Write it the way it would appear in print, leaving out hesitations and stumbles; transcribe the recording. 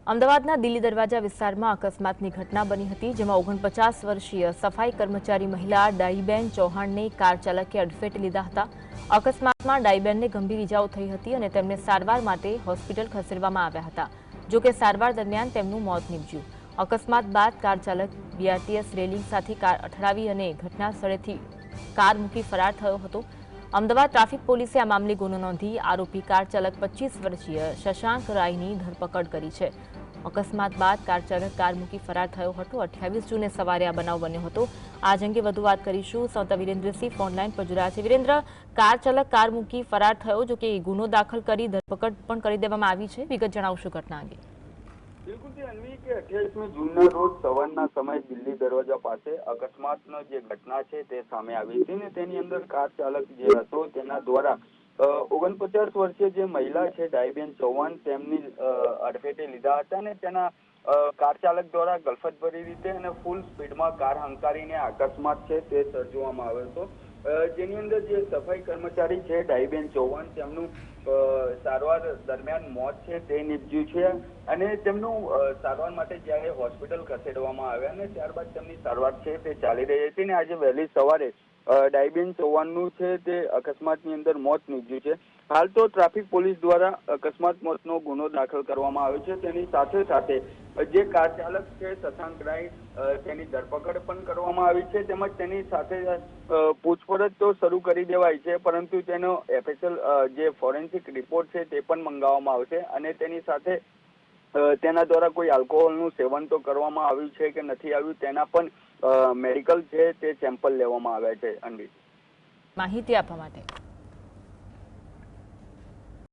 અમદાવાદના દિલ્હી દરવાજા વિસ્તારમાં અકસ્માતની ઘટના બની હતી, જેમાં 49 વર્ષીય સફાઈ કર્મચારી મહિલા ડાઈબેન ચૌહાણને કાર ચાલકે અડફેટે લીધા હતા। અકસ્માતમાં ડાઈબેનને ગંભીર ઇજાઓ થઈ હતી અને તેમને સારવાર માટે હોસ્પિટલ ખસેડવામાં આવ્યા હતા। જો કે સારવાર દરમિયાન તેમનું મોત નીપજ્યું। અકસ્માત બાદ કાર ચાલક બીઆરટીએસ રેલિંગ સાથે કાર અથડાવી અને ઘટના સ્થળેથી કાર મૂકી ફરાર થયો હતો। અમદાવાદ ટ્રાફિક પોલીસે આ મામલે ગુનો નોંધી આરોપી કાર ચાલક 25 વર્ષીય શશાંક રાયની ધરપકડ કરી છે। અકસ્માત બાદ કાર ચાલક કાર મૂકી ફરાર થયો હતો। 28 જૂને સવારે આ બનાવ બન્યો હતો। આજ અંગે વધુ વાત કરીશું। સંવાદદાતા વિરેન્દ્રસિંહ ફોનલાઈન પર જોડાયા છે। વિરેન્દ્ર, કાર ચાલક કાર મૂકી ફરાર થયો, જો કે ગુનો દાખલ કરી ધરપકડ પણ કરી દેવામાં આવી છે। વિગત જણાવશો ઘટના અંગે। બિલકુલ અન્વી કે 28મી જૂનના રોજ સવારના સમયે દિલ્હી દરવાજા પાસે અકસ્માતનો જે ઘટના છે તે સામે આવી હતી ને તેની અંદર કાર ચાલક જે હતો તેના દ્વારા 49 વર્ષીય જે મહિલા છે ડાઈબેન ચૌહાણ તેમની અડફેટે લીધા હતા ને તેના કાર ચાલક દ્વારા ગલફતભરી રીતે અને ફૂલ સ્પીડમાં કાર હંકારીને અકસ્માત છે તે સર્જવામાં આવ્યો હતો। જેની અંદર જે સફાઈ કર્મચારી છે ડાઈબેન ચૌહાણ તેમનું સારવાર દરમિયાન મોત છે તે નીપજ્યું છે અને તેમનું સારવાર માટે જ્યારે હોસ્પિટલ ખસેડવામાં આવ્યા અને ત્યારબાદ તેમની સારવાર છે તે ચાલી રહી હતી ને આજે વહેલી સવારે ડાઈબેન ચૌહાણનું છે તે અકસ્માતની અંદર મોત નીપજ્યું છે। હાલ તો ટ્રાફિક પોલીસ દ્વારા અકસ્માત મોતનો ગુનો દાખલ કરવામાં આવ્યો છે। તેની સાથે સાથે જે કાર ચાલક છે શશાંક રાય તેની ધરપકડ પણ કરવામાં આવી છે, તેમજ તેની સાથે પૂછપરછ તો શરૂ કરી દેવાય છે, પરંતુ તેનો એફએસએલ જે ફોરેન્સિક રિપોર્ટ છે તે પણ મંગાવવામાં આવશે અને તેની સાથે તેના દ્વારા કોઈ આલ્કોહોલનું સેવન તો કરવામાં આવ્યું છે કે નથી આવ્યું તેના પણ મેડિકલ છે તે સેમ્પલ લેવામાં આવ્યા છે। અન્વી, માહિતી આપવા માટે